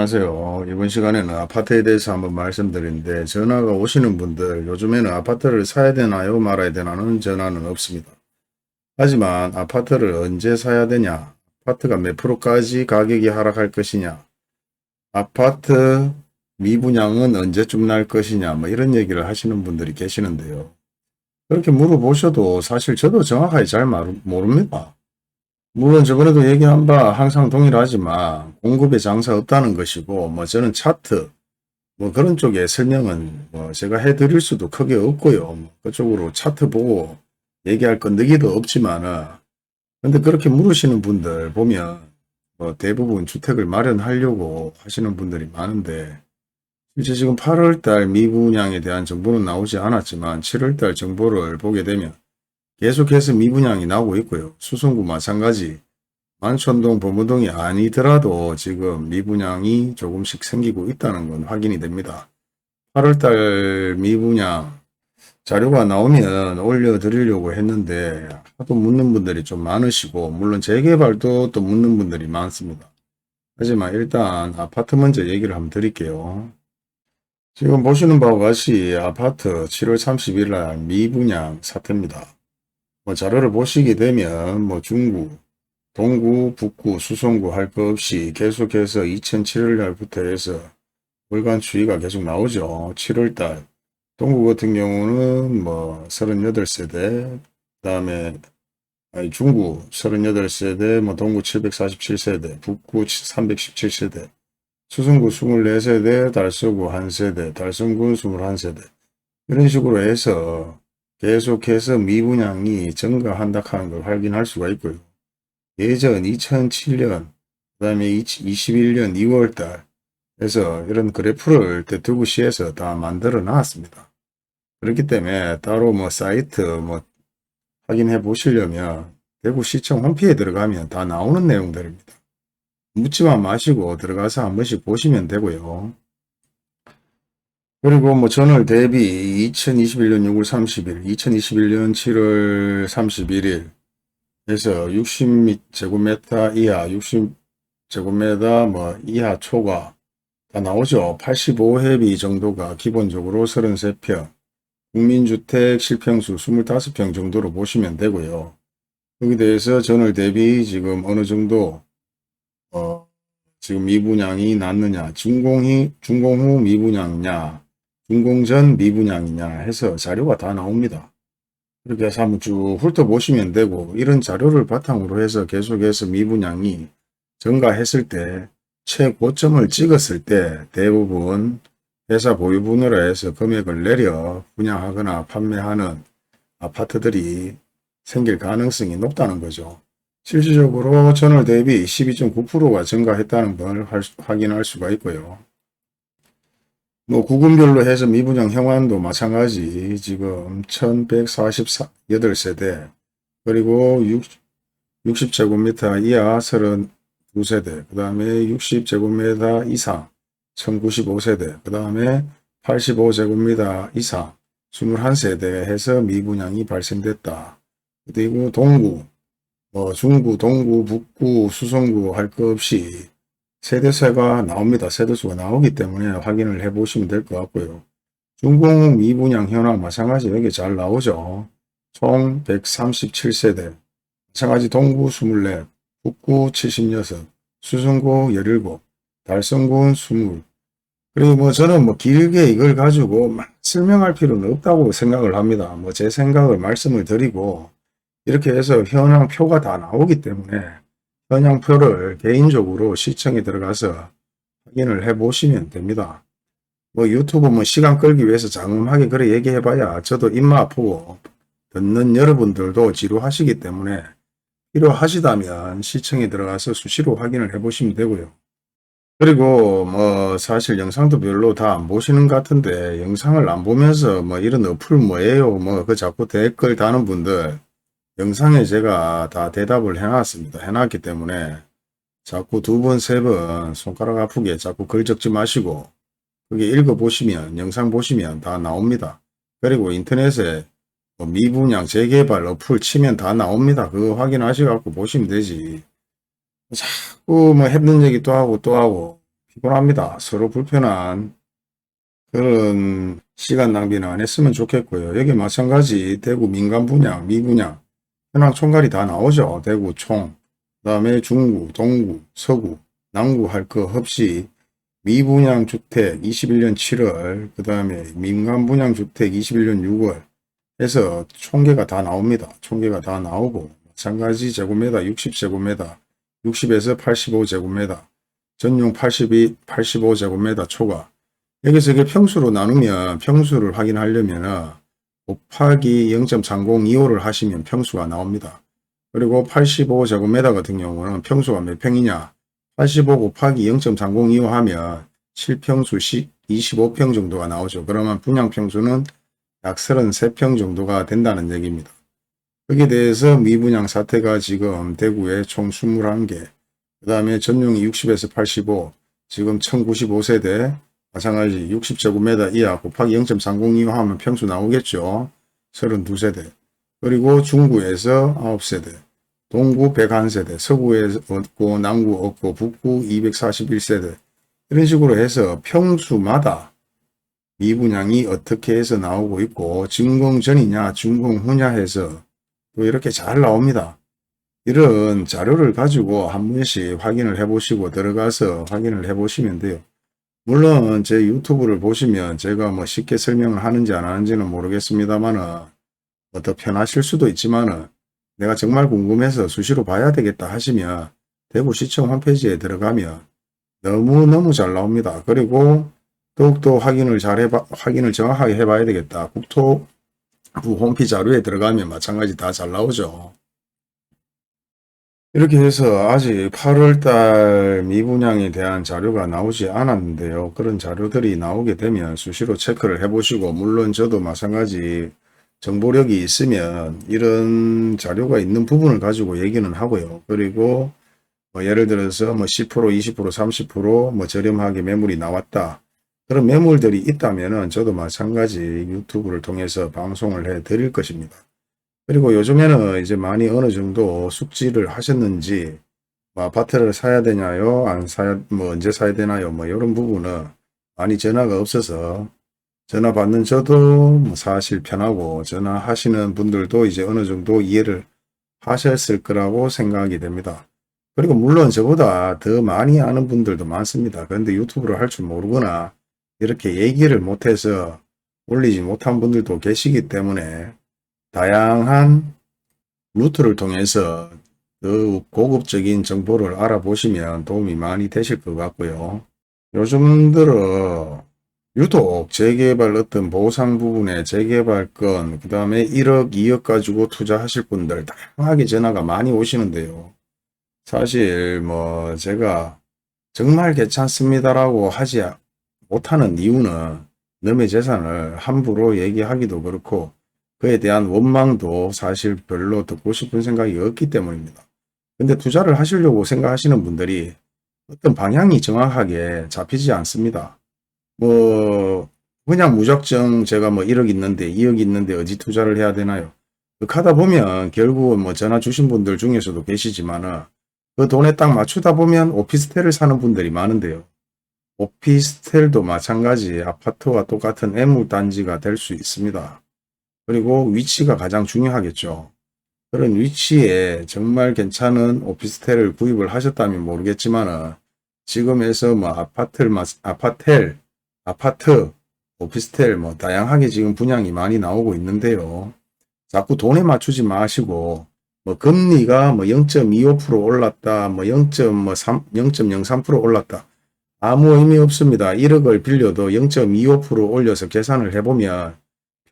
안녕하세요. 이번 시간에는 아파트에 대해서 한번 말씀드리는데 전화가 오시는 분들 요즘에는 아파트를 사야 되나요 말아야 되나는 전화는 없습니다. 하지만 아파트를 언제 사야 되냐, 아파트가 몇 프로까지 가격이 하락할 것이냐, 아파트 미분양은 언제쯤 날 것이냐 뭐 이런 얘기를 하시는 분들이 계시는데요. 그렇게 물어보셔도 사실 저도 정확하게 잘 모릅니다. 물론 저번에도 얘기한 바 항상 동일하지만 공급에 장사 없다는 것이고 뭐 저는 차트 뭐 그런 쪽에 설명은 뭐 제가 해드릴 수도 크게 없고요. 뭐 그쪽으로 차트 보고 얘기할 건데기도 없지만은 근데 그렇게 물으시는 분들 보면 뭐 대부분 주택을 마련하려고 하시는 분들이 많은데 실제 지금 8월달 미분양에 대한 정보는 나오지 않았지만 7월달 정보를 보게 되면 계속해서 미분양이 나오고 있고요. 수성구 마찬가지 만촌동 범무동이 아니더라도 지금 미분양이 조금씩 생기고 있다는 건 확인이 됩니다. 8월달 미분양 자료가 나오면 올려드리려고 했는데 하도 묻는 분들이 좀 많으시고 물론 재개발도 또 묻는 분들이 많습니다. 하지만 일단 아파트 먼저 얘기를 한번 드릴게요. 지금 보시는 바와 같이 아파트 7월 30일 날 미분양 사태입니다. 뭐 자료를 보시게 되면 뭐 중구, 동구, 북구, 수성구 할 것 없이 계속해서 2007년달부터 해서 월간 추이가 계속 나오죠. 7월달 동구 같은 경우는 뭐 38세대, 그 다음에 중구 38세대, 뭐 동구 747세대, 북구 317세대, 수성구 24세대, 달서구 1세대, 달성군 21세대 이런 식으로 해서 계속해서 미분양이 증가한다 하는 걸 확인할 수가 있고요. 예전 2007년, 그 다음에 2021년 2월달 에서 이런 그래프를 대투구시에서 다 만들어 놨습니다. 그렇기 때문에 따로 뭐 사이트 뭐 확인해 보시려면 대구시청 홈페이지에 들어가면 다 나오는 내용들입니다. 묻지만 마시고 들어가서 한 번씩 보시면 되고요. 그리고 뭐 전월 대비 2021년 6월 30일, 2021년 7월 31일 에서 60제곱미터 이하, 60제곱미터 뭐 이하 초과 다 나오죠. 85회비 정도가 기본적으로 33평, 국민주택 실평수 25평 정도로 보시면 되고요. 여기 대해서 전월 대비 지금 어느 정도 지금 미분양이 났느냐, 준공후 미분양이냐, 준공전 미분양이냐 해서 자료가 다 나옵니다. 이렇게 해서 한번 쭉 훑어보시면 되고 이런 자료를 바탕으로 해서 계속해서 미분양이 증가했을 때 최고점을 찍었을 때 대부분 회사 보유분으로 해서 금액을 내려 분양하거나 판매하는 아파트들이 생길 가능성이 높다는 거죠. 실질적으로 전월 대비 12.9%가 증가했다는 걸 확인할 수가 있고요. 뭐 구군별로 해서 미분양 형완도 마찬가지 지금 1148세대 그리고 60제곱미터 이하 32세대 그 다음에 60제곱미터 이상 1095세대 그 다음에 85제곱미터 이상 21세대 해서 미분양이 발생됐다. 그리고 동구, 중구, 동구, 북구, 수성구 할 것 없이 세대수가 나옵니다. 세대수가 나오기 때문에 확인을 해 보시면 될 것 같고요. 준공 미분양 현황 마찬가지 여기 잘 나오죠. 총 137세대, 마찬가지 동구 24, 북구 76, 수성구 17, 달성군 20. 그리고 뭐 저는 뭐 길게 이걸 가지고 막 설명할 필요는 없다고 생각을 합니다. 뭐 제 생각을 말씀을 드리고 이렇게 해서 현황표가 다 나오기 때문에 현황표를 개인적으로 시청에 들어가서 확인을 해 보시면 됩니다. 뭐 유튜브 뭐 시간 끌기 위해서 장음하게 그래 얘기해 봐야 저도 입맛 아프고 듣는 여러분들도 지루하시기 때문에 필요하시다면 시청에 들어가서 수시로 확인을 해 보시면 되고요. 그리고 뭐 사실 영상도 별로 다 안 보시는 것 같은데 영상을 안 보면서 뭐 이런 어플 뭐예요 뭐 그 자꾸 댓글 다는 분들 영상에 제가 다 대답을 해놨습니다. 해놨기 때문에 자꾸 두 번, 세 번 손가락 아프게 자꾸 글 적지 마시고 그게 읽어보시면 영상 보시면 다 나옵니다. 그리고 인터넷에 뭐 미분양 재개발 어플 치면 다 나옵니다. 그거 확인하셔갖고 보시면 되지. 자꾸 뭐 했는 얘기 또 하고 피곤합니다. 서로 불편한 그런 시간 낭비는 안 했으면 좋겠고요. 여기 마찬가지 대구 민간 분양, 미분양, 현황 총괄이 다 나오죠. 대구 총, 그 다음에 중구, 동구, 서구, 남구 할 거 없이 미분양 주택 21년 7월, 그 다음에 민간 분양 주택 21년 6월 해서 총계가 다 나옵니다. 총계가 다 나오고 마찬가지 제곱미터 60제곱미터, 60에서 85제곱미터, 전용 85제곱미터 초과. 여기서 이게 평수로 나누면 평수를 확인하려면 곱하기 0.3025를 하시면 평수가 나옵니다. 그리고 85제곱미터 같은 경우는 평수가 몇 평이냐? 85 곱하기 0.3025 하면 7평수 25평 정도가 나오죠. 그러면 분양 평수는 약 33평 정도가 된다는 얘기입니다. 거기에 대해서 미분양 사태가 지금 대구에 총 21개, 그 다음에 전용이 60에서 85, 지금 1095세대, 마찬가지 60제곱미터 이하 곱하기 0.3025 하면 평수 나오겠죠. 32세대. 그리고 중구에서 9세대, 동구 101세대, 서구에 없고 남구 없고 북구 241세대. 이런 식으로 해서 평수마다 미분양이 어떻게 해서 나오고 있고 준공 전이냐 준공 후냐 해서 또 이렇게 잘 나옵니다. 이런 자료를 가지고 한 번씩 확인을 해 보시고 들어가서 확인을 해 보시면 돼요. 물론 제 유튜브를 보시면 제가 뭐 쉽게 설명을 하는지 안 하는지는 모르겠습니다만은 더 편하실 수도 있지만은 내가 정말 궁금해서 수시로 봐야 되겠다 하시면 대구시청 홈페이지에 들어가면 너무너무 잘 나옵니다. 그리고 더욱더 확인을 정확하게 해봐야 되겠다. 국토부 홈페이지 자료에 들어가면 마찬가지 다 잘 나오죠. 이렇게 해서 아직 8월달 미분양에 대한 자료가 나오지 않았는데요. 그런 자료들이 나오게 되면 수시로 체크를 해보시고, 물론 저도 마찬가지 정보력이 있으면 이런 자료가 있는 부분을 가지고 얘기는 하고요. 그리고 뭐 예를 들어서 뭐 10%, 20%, 30% 저렴하게 매물이 나왔다. 그런 매물들이 있다면은 저도 마찬가지 유튜브를 통해서 방송을 해 드릴 것입니다. 그리고 요즘에는 이제 많이 어느 정도 숙지를 하셨는지, 뭐 아파트를 사야 되냐요? 안 사야, 언제 사야 되나요? 이런 부분은 많이 전화가 없어서 전화 받는 저도 사실 편하고 전화하시는 분들도 이제 어느 정도 이해를 하셨을 거라고 생각이 됩니다. 그리고 물론 저보다 더 많이 아는 분들도 많습니다. 그런데 유튜브를 할 줄 모르거나 이렇게 얘기를 못해서 올리지 못한 분들도 계시기 때문에 다양한 루트를 통해서 더욱 고급적인 정보를 알아보시면 도움이 많이 되실 것 같고요. 요즘 들어 유독 재개발 어떤 보상 부분에 재개발권, 그 다음에 1억, 2억 가지고 투자하실 분들 다양하게 전화가 많이 오시는데요. 사실 제가 정말 괜찮습니다라고 하지 못하는 이유는 남의 재산을 함부로 얘기하기도 그렇고 그에 대한 원망도 사실 별로 듣고 싶은 생각이 없기 때문입니다. 근데 투자를 하시려고 생각하시는 분들이 어떤 방향이 정확하게 잡히지 않습니다. 그냥 무작정 제가 1억 있는데 2억 있는데 어디 투자를 해야 되나요? 그렇게 하다 보면 결국은 전화 주신 분들 중에서도 계시지만은 그 돈에 딱 맞추다 보면 오피스텔을 사는 분들이 많은데요. 오피스텔도 마찬가지 아파트와 똑같은 매물단지가 될 수 있습니다. 그리고 위치가 가장 중요하겠죠. 그런 위치에 정말 괜찮은 오피스텔을 구입을 하셨다면 모르겠지만 지금에서 아파트, 오피스텔 다양하게 지금 분양이 많이 나오고 있는데요. 자꾸 돈에 맞추지 마시고 금리가 0.25% 올랐다, 0.03% 올랐다. 아무 의미 없습니다. 1억을 빌려도 0.25% 올려서 계산을 해보면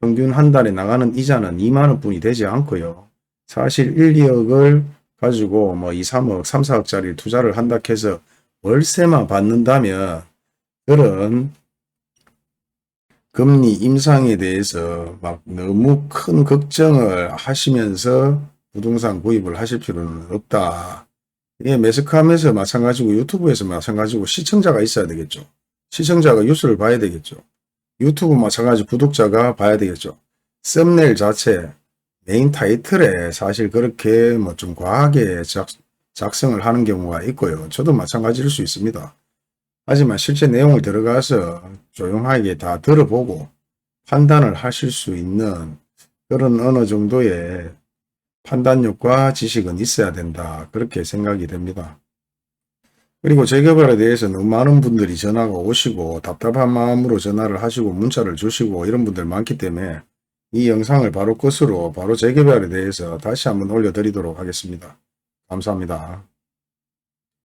평균 한 달에 나가는 이자는 2만원 뿐이 되지 않고요. 사실 1, 2억을 가지고 2, 3억, 3, 4억짜리 투자를 한다 해서 월세만 받는다면 그런 금리 인상에 대해서 너무 큰 걱정을 하시면서 부동산 구입을 하실 필요는 없다. 이게 매스컴에서 마찬가지고 유튜브에서 마찬가지고 시청자가 있어야 되겠죠. 시청자가 뉴스를 봐야 되겠죠. 유튜브 마찬가지 구독자가 봐야 되겠죠. 썸네일 자체 메인 타이틀에 사실 그렇게 좀 과하게 작성을 하는 경우가 있고요. 저도 마찬가지일 수 있습니다. 하지만 실제 내용을 들어가서 조용하게 다 들어보고 판단을 하실 수 있는 그런 어느 정도의 판단력과 지식은 있어야 된다. 그렇게 생각이 됩니다. 그리고 재개발에 대해서 너무 많은 분들이 전화가 오시고 답답한 마음으로 전화를 하시고 문자를 주시고 이런 분들 많기 때문에 이 영상을 바로 끝으로 바로 재개발에 대해서 다시 한번 올려드리도록 하겠습니다. 감사합니다.